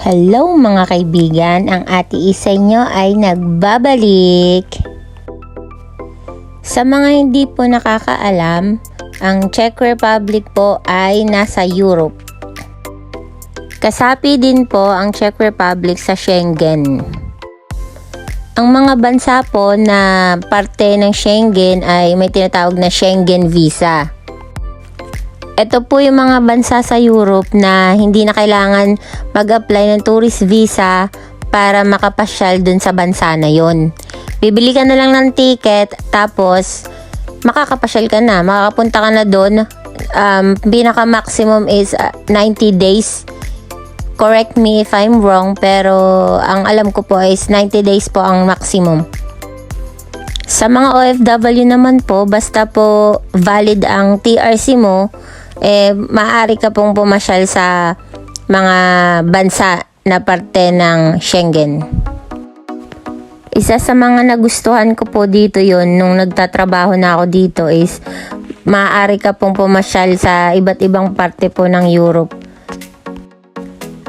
Hello mga kaibigan, ang Ate Isa nyo ay nagbabalik. Sa mga hindi po nakakaalam, ang Czech Republic po ay nasa Europe. Kasapi din po ang Czech Republic sa Schengen. Ang mga bansa po na parte ng Schengen ay may tinatawag na Schengen visa. Ito po yung mga bansa sa Europe na hindi na kailangan mag-apply ng tourist visa para makapasyal dun sa bansa na yon. Bibili ka na lang ng ticket, tapos makakapasyal ka na, makakapunta ka na dun. Pinaka-maximum is 90 days. Correct me if I'm wrong, pero ang alam ko po is 90 days po ang maximum. Sa mga OFW naman po, basta po valid ang TRC mo, maaari ka pong pumasyal sa mga bansa na parte ng Schengen. Isa sa mga nagustuhan ko po dito yon nung nagtatrabaho na ako dito is maaari ka pong pumasyal sa iba't ibang parte po ng Europe.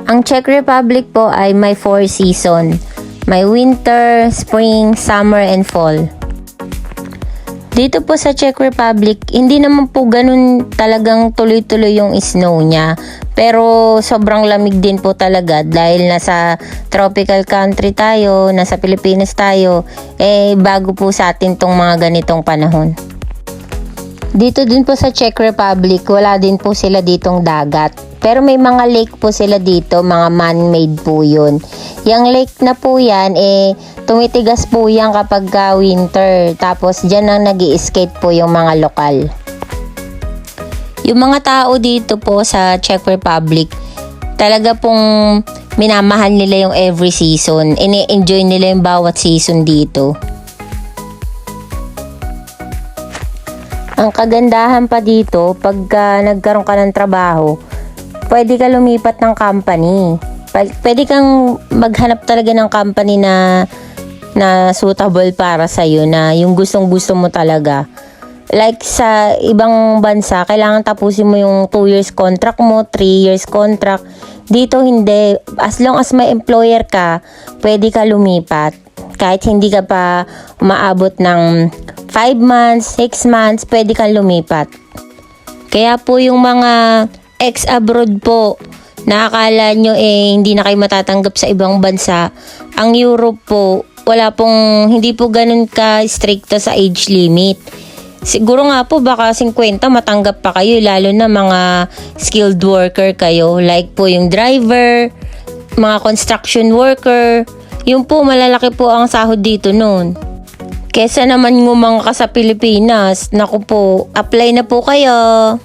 Ang Czech Republic po ay may 4 season. May winter, spring, summer, and fall. Dito po sa Czech Republic, hindi naman po ganun talagang tuloy-tuloy yung snow niya. Pero sobrang lamig din po talaga dahil nasa tropical country tayo, nasa Pilipinas tayo, bago po sa atin tong mga ganitong panahon. Dito din po sa Czech Republic, wala din po sila ditong dagat. Pero may mga lake po sila dito, mga man-made po yun. Yung lake na po yan, tumitigas po yan kapag winter. Tapos dyan ang nag-i-skate po yung mga lokal. Yung mga tao dito po sa Czech Republic, talaga pong minamahal nila yung every season. Ini-enjoy nila yung bawat season dito. Ang kagandahan pa dito, pagka nagkaroon ka ng trabaho, pwede ka lumipat ng company. Pwede kang maghanap talaga ng company na suitable para sa'yo, na yung gustong-gusto mo talaga. Like sa ibang bansa, kailangan tapusin mo yung 2 years contract mo, 3 years contract. Dito hindi. As long as may employer ka, pwede ka lumipat. Kahit hindi ka pa umaabot ng 5 months, 6 months, pwede kang lumipat. Kaya po yung mga ex-abroad po, na akala nyo hindi na kayo matatanggap sa ibang bansa, ang Europe po, hindi po ganun ka-stricto sa age limit. Siguro nga po baka 50 matanggap pa kayo, lalo na mga skilled worker kayo, like po yung driver, mga construction worker, yun po malalaki po ang sahod dito noon. Kesa naman ngumang ka sa Pilipinas, naku po, apply na po kayo.